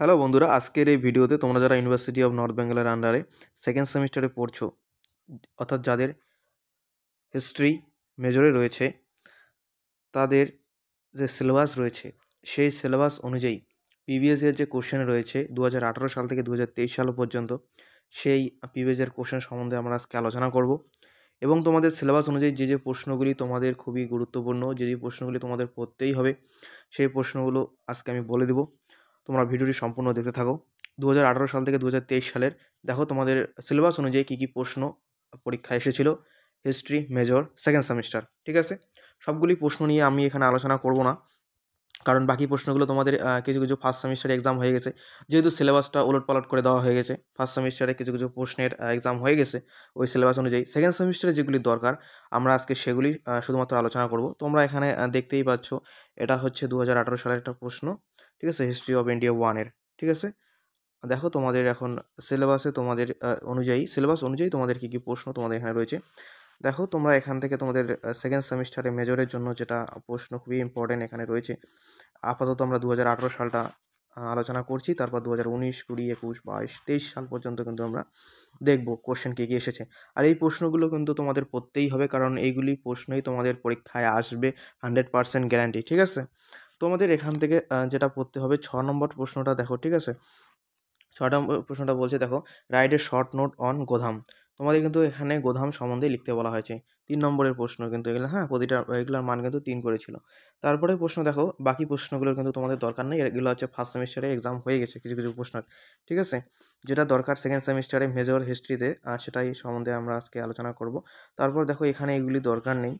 Hello বন্ধুরা, আজকের এই ভিডিওতে তোমরা যারা ইউনিভার্সিটি অফ নর্থ বেঙ্গলের আন্ডারে সেকেন্ড সেমিস্টারে পড়ছো, অর্থাৎ যাদের হিস্ট্রি মেজরে রয়েছে, তাদের যে সিলেবাস রয়েছে সেই সিলেবাস অনুযায়ী প্রিভিয়াস ইয়ার যে কোশ্চেন রয়েছে 2018 সাল থেকে 2023 সাল পর্যন্ত, সেই প্রিভিয়াস ইয়ার কোশ্চেন সম্বন্ধে আমরা আজকে আলোচনা করব। এবং তোমাদের সিলেবাস অনুযায়ী যে যে প্রশ্নগুলি তোমাদের খুবই গুরুত্বপূর্ণ, যে যে প্রশ্নগুলি তোমাদের পড়তেই হবে, সেই প্রশ্নগুলো আজকে আমি বলে দেবো। তোমরা ভিডিওটি সম্পূর্ণ দেখতে থাকো। 2018 সাল থেকে 2023 সালের দেখো তোমাদের সিলেবাস অনুযায়ী কী কী প্রশ্ন পরীক্ষায় এসেছিল হিস্ট্রি মেজর সেকেন্ড সেমিস্টার। ঠিক আছে, সবগুলি প্রশ্ন নিয়ে আমি এখানে আলোচনা করব না, কারণ বাকি প্রশ্নগুলো তোমাদের কিছু কিছু ফার্স্ট সেমিস্টারে এক্সাম হয়ে গেছে, যেহেতু সিলেবাসটা ওলটপালট করে দেওয়া হয়ে গেছে। ফার্স্ট সেমিস্টারে কিছু কিছু প্রশ্নের এক্সাম হয়ে গেছে ওই সিলেবাস অনুযায়ী। সেকেন্ড সেমিস্টারে যেগুলি দরকার আমরা আজকে সেগুলি শুধুমাত্র আলোচনা করব। তোমরা এখানে দেখতেই পাচ্ছ, এটা হচ্ছে 2018 সালের একটা প্রশ্ন। ঠিক আছে, হিস্ট্রি অফ ইন্ডিয়া 1-এর। ঠিক আছে, দেখো তোমাদের এখন সিলেবাসে তোমাদের সিলেবাস অনুযায়ী তোমাদের কী কী প্রশ্ন তোমাদের এখানে রয়েছে। দেখো তোমরা এখান থেকে তোমাদের সেকেন্ড সেমিস্টারে মেজরের জন্য যেটা প্রশ্ন খুবই ইম্পর্টেন্ট এখানে রয়েছে। আপাতত আমরা 2018 সালটা আলোচনা করছি, তারপর 2019, 20, 21, 22, 23 সাল পর্যন্ত কিন্তু আমরা দেখব কোশ্চেন কী কী এসেছে। আর এই প্রশ্নগুলো কিন্তু তোমাদের পড়তেই হবে, কারণ এইগুলি প্রশ্নই তোমাদের পরীক্ষায় আসবে 100% গ্যারান্টি। ঠিক আছে, তোমাদের এখান থেকে যেটা পড়তে হবে 6 নম্বর প্রশ্নটা দেখো। ঠিক আছে, 6 নম্বর প্রশ্নটা বলছে, দেখো write a short note on গোধাম। তোমাদের কিন্তু এখানে গোধাম সম্বন্ধে লিখতে বলা হয়েছে। 3 নম্বরের প্রশ্ন কিন্তু এগুলো, হ্যাঁ, প্রতিটা এগুলোর মান কিন্তু 3 করেছিল। তারপরে প্রশ্ন দেখো, বাকি প্রশ্নগুলোর কিন্তু তোমাদের দরকার নেই, এগুলো হচ্ছে ফার্স্ট সেমিস্টারে এক্সাম হয়ে গেছে কিছু কিছু প্রশ্ন। ঠিক আছে, যেটা দরকার সেকেন্ড সেমিস্টারে মেজর হিস্ট্রিতে, সেটাই সম্বন্ধে আমরা আজকে আলোচনা করব। তারপর দেখো এখানে এগুলি দরকার নেই।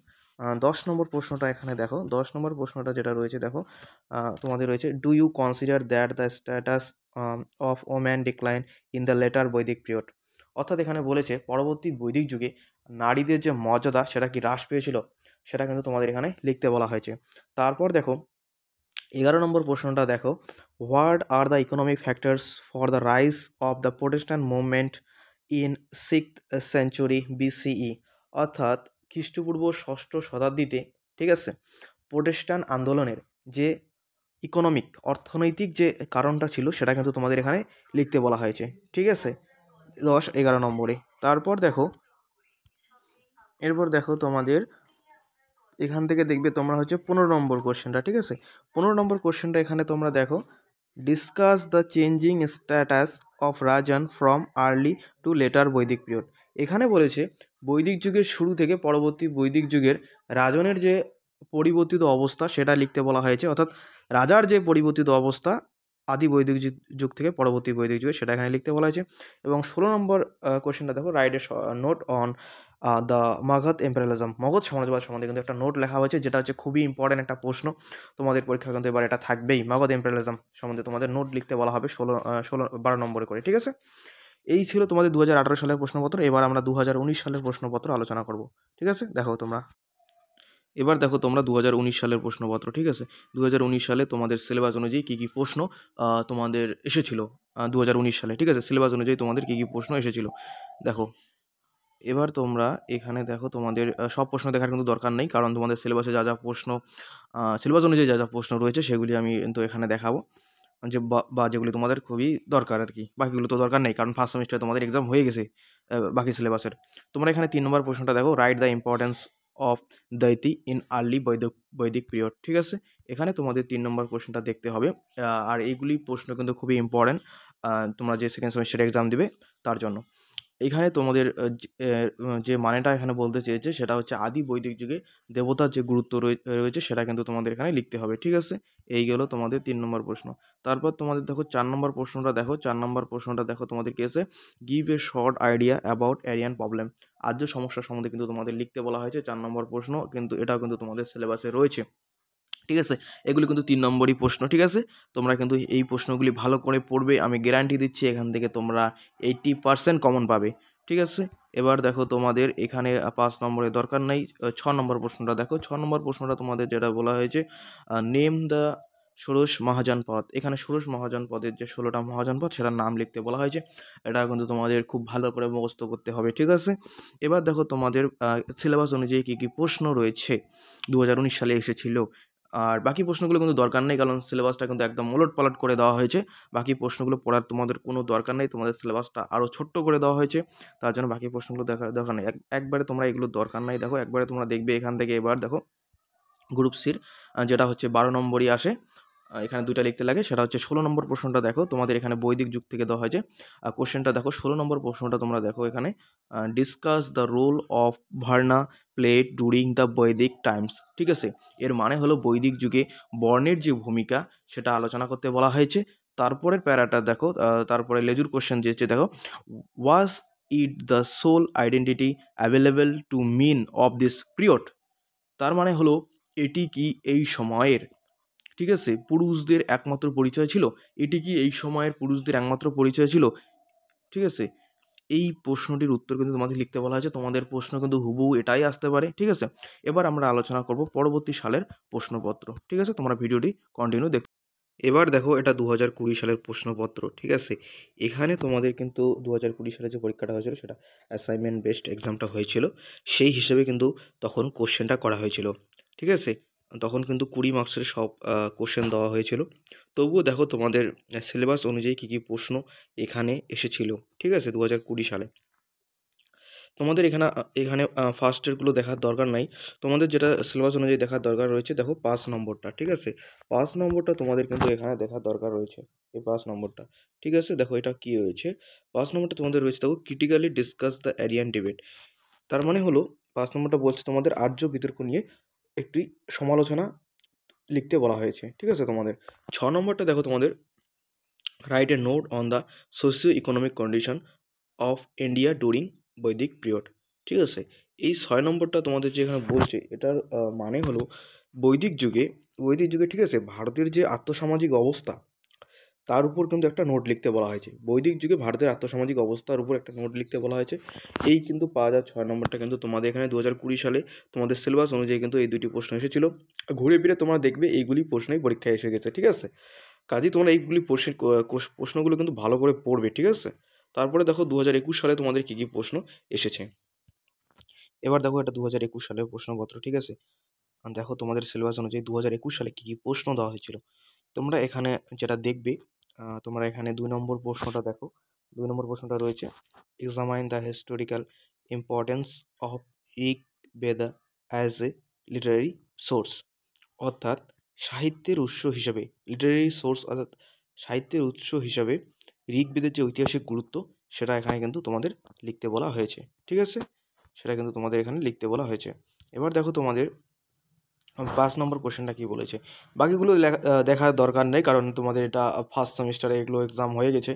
10 নম্বর প্রশ্নটা এখানে দেখো, 10 নম্বর প্রশ্নটা যেটা রয়েছে দেখো, তোমাদের রয়েছে, do you consider that the status of woman decline in the later Vedic period. অর্থাৎ এখানে বলেছে পরবর্তী বৈদিক যুগে নারীদের যে মর্যাদা সেটা কি হ্রাস পেয়েছিল, সেটা কিন্তু তোমাদের এখানে লিখতে বলা হয়েছে। তারপর দেখো 11 নম্বর প্রশ্নটা দেখো, what are the economic factors for the rise of the Protestant movement in 6th century BCE. অর্থাৎ খ্রিস্টপূর্ব 6ষ্ঠ শতাব্দীতে, ঠিক আছে, প্রোটেস্ট্যান্ট আন্দোলনের যে ইকোনমিক অর্থনৈতিক যে কারণটা ছিল সেটা কিন্তু তোমাদের এখানে লিখতে বলা হয়েছে। ঠিক আছে, 10-11 নম্বরে। এরপর দেখো তোমাদের এখান থেকে দেখবে তোমরা হচ্ছে 15 নম্বর কোশ্চেনটা। ঠিক আছে, 15 নম্বর কোশ্চেনটা এখানে তোমরা দেখো, discuss the changing status of Rajan from early two letter Vedic period. এখানে বলেছে বৈদিক যুগের শুরু থেকে পরবর্তী বৈদিক যুগের রাজনের যে পরিবর্তিত অবস্থা সেটা লিখতে বলা হয়েছে। অর্থাৎ রাজার যে পরিবর্তিত অবস্থা আদি বৈদিক যুগ থেকে পরবর্তী বৈদিক যুগে, সেটা এখানে লিখতে বলা হয়েছে। এবং 16 নম্বর কোশ্চেনটা দেখো, write a note on the Magadha imperialism. Magadha সাম্রাজ্যবাদ সম্বন্ধে কিন্তু একটা নোট লেখা হয়েছে, যেটা হচ্ছে খুবই ইম্পর্টেন্ট একটা প্রশ্ন। তোমাদের পরীক্ষা কিন্তু এবার এটা থাকবেই, মগধ এম্পেরিয়ালিজম সম্বন্ধে তোমাদের নোট লিখতে বলা হবে 12 নম্বরে করে। ঠিক আছে, এই ছিল তোমাদের 2018 সালের প্রশ্নপত্র। এবার আমরা 2019 সালের প্রশ্নপত্র আলোচনা করব। ঠিক আছে, এবার দেখো তোমরা 2019 সালের প্রশ্নপত্র। ঠিক আছে, 2019 সালে তোমাদের সিলেবাস অনুযায়ী কী কী প্রশ্ন তোমাদের এসেছিল 2019 সালে। ঠিক আছে, সিলেবাস অনুযায়ী তোমাদের কী কী প্রশ্ন এসেছিল দেখো। এবার তোমরা এখানে দেখো, তোমাদের সব প্রশ্ন দেখার কিন্তু দরকার নেই, কারণ তোমাদের সিলেবাসে যা যা প্রশ্ন, সিলেবাস অনুযায়ী যা যা প্রশ্ন রয়েছে সেগুলি আমি কিন্তু এখানে দেখাবো, যে বা যেগুলি তোমাদের খুবই দরকার আর কি। বাকিগুলো তো দরকার নেই, কারণ ফার্স্ট সেমিস্টারে তোমাদের এক্সাম হয়ে গেছে বাকি সিলেবাসের। তোমরা এখানে 3 নম্বর প্রশ্নটা দেখো, write the importance of deity in early বৈদিক পিরিয়ড। ঠিক আছে, এখানে তোমাদের 3 নম্বর কোশ্চেনটা দেখতে হবে। আর এইগুলি প্রশ্ন কিন্তু খুবই ইম্পর্টেন্ট তোমরা যে সেকেন্ড সেমিস্টারে এক্সাম দিবে তার জন্য। এখানে তোমাদের যে মানেটা এখানে বলতে চেয়েছে সেটা হচ্ছে আদি বৈদিক যুগে দেবতার যে গুরুত্ব রয়েছে সেটা কিন্তু তোমাদের এখানে লিখতে হবে। ঠিক আছে, এই গেল তোমাদের 3 নম্বর প্রশ্ন। তারপর তোমাদের দেখো 4 নম্বর প্রশ্নটা দেখো, 4 নম্বর প্রশ্নটা দেখো তোমাদের কি আছে, give a short idea about Aryan problem. আর্য সমস্যা সম্বন্ধে কিন্তু তোমাদের লিখতে বলা হয়েছে 4 নম্বর প্রশ্ন, কিন্তু এটাও কিন্তু তোমাদের সিলেবাসে রয়েছে। ঠিক আছে, এগুলি কিন্তু 3 নম্বরই প্রশ্ন। ঠিক আছে, তোমরা কিন্তু এই প্রশ্নগুলি ভালো করে পড়বে, আমি গ্যারান্টি দিচ্ছি এখান থেকে তোমরা 80% কমন পাবে। ঠিক আছে, এবার দেখো তোমাদের এখানে 5 নম্বরের দরকার নেই। 6 নম্বর প্রশ্নটা দেখো, 6 নম্বর প্রশ্নটা তোমাদের যেটা বলা হয়েছে, নেম দ্য ষোড়শ মহাজনপদ। এখানে ষোড়শ মহাজনপদের যে 16টা মহাজনপদ সেটার নাম লিখতে বলা হয়েছে। এটা কিন্তু তোমাদের খুব ভালো করে মুখস্থ করতে হবে। ঠিক আছে, এবার দেখো তোমাদের সিলেবাস অনুযায়ী কী কী প্রশ্ন রয়েছে 2019 সালে এসেছিল আর বাকি প্রশ্নগুলো কিন্তু দরকার নেই, কারণ সিলেবাসটা কিন্তু একদম ওলটপালট করে দেওয়া হয়েছে। বাকি প্রশ্নগুলো পড়ার তোমাদের কোনো দরকার নেই, তোমাদের সিলেবাসটা আরও ছোট্ট করে দেওয়া হয়েছে, তার জন্য বাকি প্রশ্নগুলো দেখার দরকার নেই। একবারে তোমরা এগুলো দরকার নাই, দেখো একবারে তোমরা দেখবে এখান থেকে। এবার দেখো গ্রুপ সির যেটা হচ্ছে 12 নম্বরই আসে, এখানে দুইটা লিখতে লাগে, সেটা হচ্ছে 16 নম্বর প্রশ্নটা দেখো তোমাদের এখানে বৈদিক যুগ থেকে দেওয়া হয়েছে। কোশ্চেনটা দেখো 16 নম্বর প্রশ্নটা তোমরা দেখো এখানে, discuss the role of varna played during the Vedic times. ঠিক আছে, এর মানে হলো বৈদিক যুগে বর্ণের যে ভূমিকা সেটা আলোচনা করতে বলা হয়েছে। তারপরের প্যারাটা দেখো, তারপরে লেজুর কোশ্চেন দিয়েছে দেখো, was it the sole identity available to mean of this period. তার মানে হলো এটি কি এই সময়ের, ঠিক আছে, পুরুষদের একমাত্র পরিচয় ছিল? এটি কি এই সময়ের পুরুষদের একমাত্র পরিচয় ছিল? ঠিক আছে, এই প্রশ্নটির উত্তর কিন্তু তোমাদের লিখতে বলা হয়েছে। তোমাদের প্রশ্ন কিন্তু হুবহু এটাই আসতে পারে। ঠিক আছে, এবার আমরা আলোচনা করব পরবর্তী সালের প্রশ্নপত্র। ঠিক আছে, তোমরা ভিডিওটি কন্টিনিউ দেখো। এবার দেখো এটা 2020 সালের প্রশ্নপত্র। ঠিক আছে, এখানে তোমাদের কিন্তু 2020 সালে যে পরীক্ষাটা হয়েছিল সেটা অ্যাসাইনমেন্ট বেসড এক্সামটা হয়েছিল, সেই হিসেবে কিন্তু তখন কোশ্চেনটা করা হয়েছিল। ঠিক আছে, তখন কিন্তু 20 মার্কসের সব কোশ্চেন দেওয়া হয়েছিল। তবুও দেখো তোমাদের সিলেবাস অনুযায়ী কী কী প্রশ্ন এখানে এসেছিল। ঠিক আছে, 2020 সালে তোমাদের এখানে এখানে ফার্স্টেরগুলো দেখার দরকার নাই, তোমাদের যেটা সিলেবাস অনুযায়ী দেখার দরকার রয়েছে দেখো 5 নম্বরটা। ঠিক আছে, 5 নম্বরটা তোমাদের কিন্তু এখানে দেখার দরকার রয়েছে, এই 5 নম্বরটা। ঠিক আছে, দেখো এটা কি রয়েছে, 5 নম্বরটা তোমাদের রয়েছে দেখো, critically discuss the Aryan debate. তার মানে হলো 5 নম্বরটা বলছে তোমাদের আর্য বিতর্ক নিয়ে একটি সমালোচনা লিখতে বলা হয়েছে। ঠিক আছে, তোমাদের 6 নম্বরটা দেখো তোমাদের, right a note on the socio economic condition of India during বৈদিক পিরিয়ড। ঠিক আছে, এই 6 নম্বরটা তোমাদের যেখানে বলছে এটার মানে হলো বৈদিক যুগে ঠিক আছে, ভারতের যে আর্থসামাজিক অবস্থা তার উপর কিন্তু একটা নোট লিখতে বলা হয়েছে। বৈদিক যুগে ভারতের আর্থসামাজিক অবস্থার উপর একটা নোট লিখতে বলা হয়েছে। এই কিন্তু পাওয়া যায় 6 নম্বরটা কিন্তু তোমাদের এখানে 2020 সালে তোমাদের সিলেবাস অনুযায়ী কিন্তু এই দুটি প্রশ্ন এসেছিল। ঘুরে ফিরে তোমরা দেখবে এইগুলি প্রশ্নই পরীক্ষায় এসে গেছে। ঠিক আছে, কাজেই তোমরা এইগুলি প্রশ্নগুলো কিন্তু ভালো করে পড়বে। ঠিক আছে, তারপরে দেখো 2021 সালে তোমাদের কী কী প্রশ্ন এসেছে। এবার দেখো এটা 2021 সালের প্রশ্নপত্র। ঠিক আছে, দেখো তোমাদের সিলেবাস অনুযায়ী 2021 সালে কী কী প্রশ্ন দেওয়া হয়েছিল। তোমরা এখানে যেটা দেখবে, তোমরা এখানে 2 নম্বর প্রশ্নটা দেখো। 2 নম্বর প্রশ্নটা রয়েছে, examine the historical importance of Rig Veda as A literary source. অর্থাৎ সাহিত্যের উৎস হিসাবে, লিটারেরি সোর্স অর্থাৎ সাহিত্যের উৎস হিসাবে ঋগ্বেদের যে ঐতিহাসিক গুরুত্ব সেটা এখানে কিন্তু তোমাদের লিখতে বলা হয়েছে। ঠিক আছে, সেটা কিন্তু তোমাদের এখানে লিখতে বলা হয়েছে। এবার দেখো তোমাদের 5 নম্বর কোশ্চেনটা কী বলেছে। বাকিগুলো দেখার দরকার নেই, কারণ তোমাদের এটা ফার্স্ট সেমিস্টারে এগুলো এক্সাম হয়ে গেছে,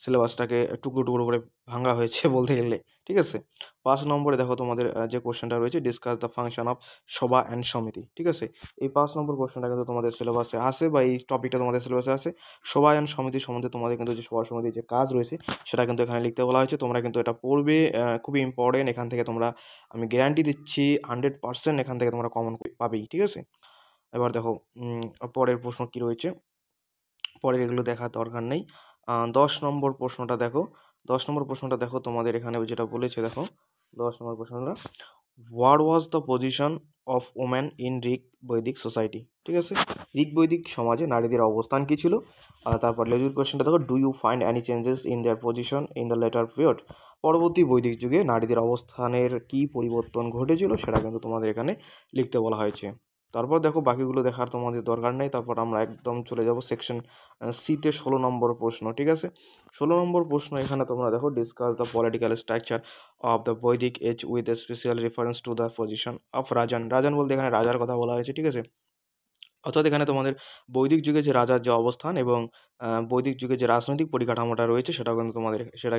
সিলেবাসটাকে টুকরো টুকরো করে ভাঙা হয়েছে বলতে গেলে। ঠিক আছে, 5 নম্বরে দেখো তোমাদের যে কোশ্চেনটা রয়েছে, ডিসকাস দ্য ফাংশন অফ সভা অ্যান্ড সমিতি। ঠিক আছে, এই 5 নম্বর কোশ্চেনটা কিন্তু তোমাদের সিলেবাসে আসে, বা এই টপিকটা তোমাদের সিলেবাসে আসে। সভা অ্যান্ড সমিতি সম্বন্ধে তোমাদের কিন্তু যে সভা সমিতির যে কাজ রয়েছে সেটা কিন্তু এখানে লিখতে বলা হয়েছে। তোমরা কিন্তু এটা পড়বে, খুবই ইম্পর্টেন্ট। এখান থেকে তোমরা, আমি গ্যারান্টি দিচ্ছি 100% এখান থেকে তোমরা কমন পাবেই। ঠিক আছে, এবার দেখো পরের প্রশ্ন কি রয়েছে, পরের এগুলো দেখার দরকার নেই। 10 নম্বর প্রশ্নটা দেখো। 10 নম্বর প্রশ্নটা দেখো তোমাদের এখানে যেটা বলেছে দেখো, 10 নম্বর প্রশ্নটা, what was the position of women in Rig Vedic society. ঠিক আছে, ঋগ বৈদিক সমাজে নারীদের অবস্থান কী ছিল। তারপর লেজুর কোয়েশ্চেনটা দেখো, do you find any changes in their position in the later period. পরবর্তী বৈদিক যুগে নারীদের অবস্থানের কী পরিবর্তন ঘটেছিল সেটা কিন্তু তোমাদের এখানে লিখতে বলা হয়েছে। তারপর দেখো বাকিগুলো দেখার তোমাদের দরকার নেই। তারপর আমরা একদম চলে যাব সেকশন সিতে, 16 নম্বর প্রশ্ন। ঠিক আছে, 16 নম্বর প্রশ্ন এখানে তোমরা দেখো, discuss the political structure of the Vedic age with a special reference to the position of rajan. Rajan বলতে এখানে রাজার কথা বলা হয়েছে। ঠিক আছে, অর্থাৎ এখানে তোমাদের বৈদিক যুগে যে রাজার যে অবস্থান এবং বৈদিক যুগে যে রাজনৈতিক পরিকাঠামোটা রয়েছে সেটা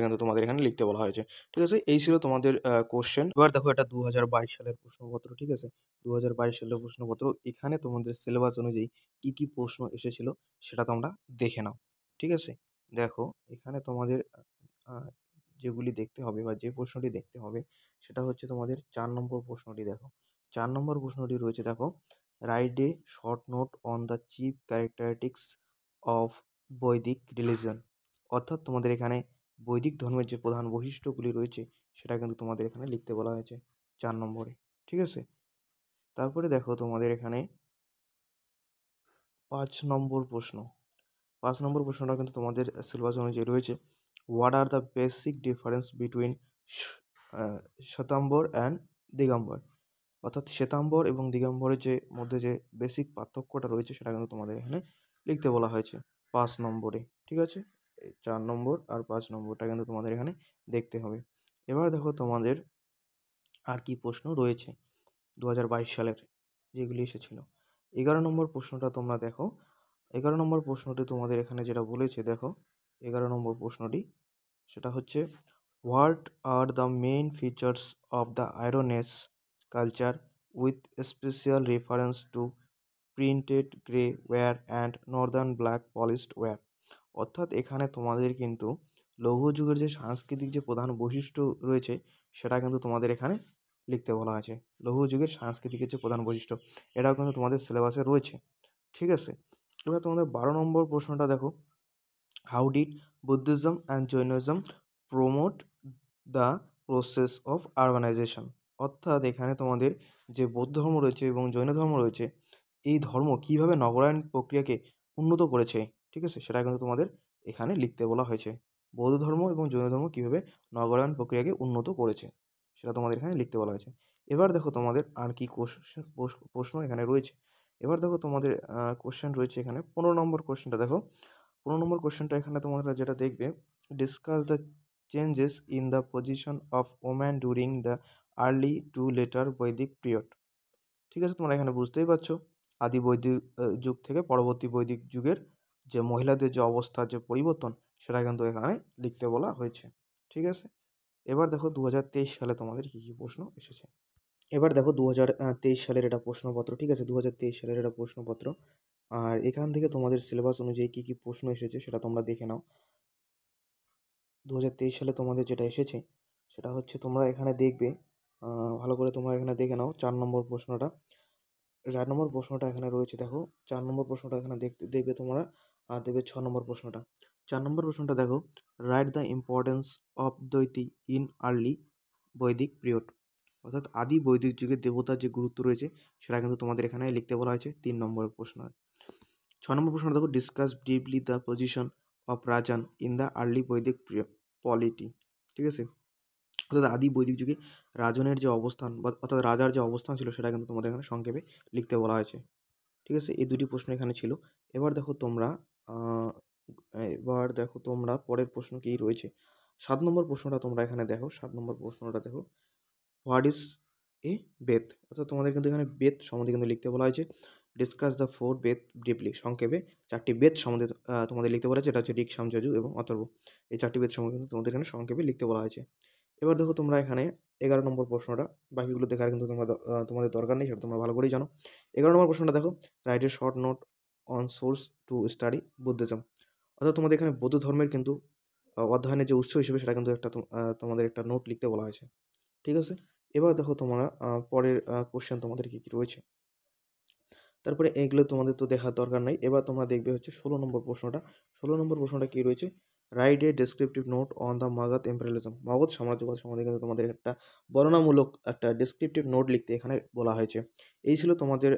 কিন্তু তোমাদের এখানে লিখতে বলা হয়েছে। ঠিক আছে, এই ছিল তোমাদের কোশ্চেন। এবার দেখো এটা 2022 সালের প্রশ্নপত্র। ঠিক আছে, 2022 সালের প্রশ্নপত্র, এখানে তোমাদের সিলেবাস অনুযায়ী কী কী প্রশ্ন এসেছিল সেটা তোমরা দেখে নাও। ঠিক আছে, দেখো এখানে তোমাদের যেগুলি দেখতে হবে বা যে প্রশ্নটি দেখতে হবে সেটা হচ্ছে তোমাদের 4 নম্বর প্রশ্নটি। দেখো 4 নম্বর প্রশ্নটি রয়েছে দেখো, write a short note on the chief characteristics of বৈদিক রিলিজন। অর্থাৎ তোমাদের এখানে বৈদিক ধর্মের যে প্রধান বৈশিষ্ট্যগুলি রয়েছে সেটা কিন্তু তোমাদের এখানে লিখতে বলা হয়েছে 4 নম্বরে। ঠিক আছে, তারপরে দেখো তোমাদের এখানে 5 নম্বর প্রশ্ন। 5 নম্বর প্রশ্নটা কিন্তু তোমাদের সিলেবাস অনুযায়ী রয়েছে। What are the basic difference between Shvetambara and Digambara? অর্থাৎ শ্বেতাম্বর এবং দিগম্বরের যে মধ্যে যে বেসিক পার্থক্যটা রয়েছে সেটা কিন্তু তোমাদের এখানে লিখতে বলা হয়েছে 5 নম্বরে। ঠিক আছে? এই 4 নম্বর আর 5 নম্বরটা কিন্তু তোমাদের এখানে দেখতে হবে। এবার দেখো তোমাদের আর কি প্রশ্ন রয়েছে 2022 সালের যেগুলি এসেছিল। 11 নম্বর প্রশ্নটা তোমরা দেখো। 11 নম্বর প্রশ্নটি তোমাদের এখানে যেটা বলেছে দেখো, 11 নম্বর প্রশ্নটি সেটা হচ্ছে what are the main features of the iron age culture with special reference to printed grey ware and northern black polished ware? অর্থাৎ এখানে তোমাদের কিন্তু লৌহ যুগের যে সাংস্কৃতিক যে প্রধান বৈশিষ্ট্য রয়েছে সেটা কিন্তু তোমাদের এখানে লিখতে বলা আছে। লৌহ যুগের সাংস্কৃতিকের যে প্রধান বৈশিষ্ট্য এটাও কিন্তু তোমাদের সিলেবাসে রয়েছে। ঠিক আছে? এবার তোমাদের 12 নম্বর প্রশ্নটা দেখো, how did Buddhism and Jainism promote the process of urbanisation? অর্থাৎ এখানে তোমাদের যে বৌদ্ধ ধর্ম রয়েছে এবং জৈন ধর্ম রয়েছে এই ধর্ম কীভাবে নগরায়ণ প্রক্রিয়াকে উন্নত করেছে, ঠিক আছে, সেটা কিন্তু তোমাদের এখানে লিখতে বলা হয়েছে। বৌদ্ধ ধর্ম এবং জৈন ধর্ম কীভাবে নগরায়ণ প্রক্রিয়াকে উন্নত করেছে সেটা তোমাদের এখানে লিখতে বলা হয়েছে। এবার দেখো তোমাদের আর কি প্রশ্ন এখানে রয়েছে। এবার দেখো তোমাদের কোশ্চেন রয়েছে এখানে 15 নম্বর কোশ্চেনটা দেখো। 15 নম্বর কোশ্চেনটা এখানে তোমরা যেটা দেখবে, discuss the changes in the position of woman during the early two letter Vedic period. ঠিক আছে, তোমরা এখানে বুঝতেই পারছো আদি বৈদিক যুগ থেকে পরবর্তী বৈদিক যুগের যে মহিলাদের যে অবস্থার যে পরিবর্তন সেটা কিন্তু এখানে লিখতে বলা হয়েছে। ঠিক আছে, এবার দেখো 2023 সালে তোমাদের কী কী প্রশ্ন এসেছে। এবার দেখো 2023 সালের এটা প্রশ্নপত্র। ঠিক আছে, 2023 সালের এটা প্রশ্নপত্র। আর এখান থেকে তোমাদের সিলেবাস অনুযায়ী কী কী প্রশ্ন এসেছে সেটা তোমরা দেখে নাও। 2023 সালে তোমাদের যেটা এসেছে সেটা হচ্ছে তোমরা এখানে দেখবে, ভালো করে তোমরা এখানে দেখে নাও 4 নম্বর প্রশ্নটা। 4 নম্বর প্রশ্নটা এখানে রয়েছে দেখো, 4 নম্বর প্রশ্নটা এখানে দেখবে তোমরা, আর দেখবে 6 নম্বর প্রশ্নটা। 4 নম্বর প্রশ্নটা দেখো, write the importance of deity in early বৈদিক পিরিয়ড। অর্থাৎ আদি বৈদিক যুগে দেবতার যে গুরুত্ব রয়েছে সেটা কিন্তু তোমাদের এখানে লিখতে বলা হয়েছে 3 নম্বরের প্রশ্ন। 6 নম্বর প্রশ্নটা দেখো, discuss briefly the position of rajan in the early Vedic polity. ঠিক আছে, অর্থাৎ আদি বৈদিক যুগে রাজনের যে অবস্থান বা অর্থাৎ রাজার যে অবস্থান ছিল সেটা কিন্তু তোমাদের এখানে সংক্ষেপে লিখতে বলা হয়েছে। ঠিক আছে, এই দুটি প্রশ্ন এখানে ছিল। এবার দেখো তোমরা পরের প্রশ্ন কী রয়েছে। 7 নম্বর প্রশ্নটা তোমরা এখানে দেখো। 7 নম্বর প্রশ্নটা দেখো, হোয়াট ইজ এ বেদ? অর্থাৎ তোমাদের কিন্তু এখানে বেদ সম্বন্ধে কিন্তু লিখতে বলা হয়েছে। Discuss the 4 Veda briefly. সংক্ষেপে 4টি বেদ সম্বন্ধে তোমাদের লিখতে বলা হয়েছে। এটা হচ্ছে ঋক, সাম, যজুর এবং অথর্ব। এই 4টি বেদ সম্বন্ধে কিন্তু তোমাদের এখানে সংক্ষেপে লিখতে বলা হয়েছে। এবার দেখো তোমরা এখানে 11 নম্বর প্রশ্নটা, বাকিগুলো দেখার কিন্তু তোমাদের দরকার নেই, সেটা তোমরা ভালো করেই জানো। 11 নম্বর প্রশ্নটা দেখো, write a short note on source to study Buddhism. অর্থাৎ তোমাদের এখানে বৌদ্ধ ধর্মের কিন্তু অধ্যয়নের যে উৎস হিসেবে সেটা কিন্তু তোমাদের একটা নোট লিখতে বলা হয়েছে। ঠিক আছে, এবার দেখো তোমরা পরের কোশ্চেন তোমাদের কী কী রয়েছে। তারপরে এগুলো তোমাদের তো দেখার দরকার নেই। এবার তোমরা দেখবে হচ্ছে 16 নম্বর প্রশ্নটা। 16 নম্বর প্রশ্নটা কী রয়েছে, write a descriptive note on the Magadha imperialism. Magadha সাম্রাজ্যবাদ সম্বন্ধে কিন্তু তোমাদের একটা বর্ণনামূলক একটা ডেসক্রিপটিভ নোট লিখতে এখানে বলা হয়েছে। এই ছিল তোমাদের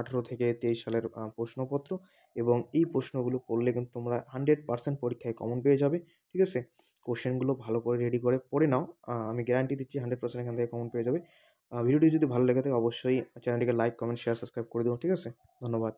18 থেকে 23 সালের প্রশ্নপত্র, এবং এই প্রশ্নগুলো পড়লে কিন্তু তোমরা 100% পরীক্ষায় কমন পেয়ে যাবে। ঠিক আছে, কোশ্চেনগুলো ভালো করে রেডি করে পড়ে নাও, আমি গ্যারান্টি দিচ্ছি 100% এখান থেকে কমন পেয়ে যাবে। ভিডিওটি যদি ভালো লেগে থাকে অবশ্যই চ্যানেলটিকে লাইক, কমেন্ট, শেয়ার, সাবস্ক্রাইব করে দেবো। ঠিক আছে, ধন্যবাদ।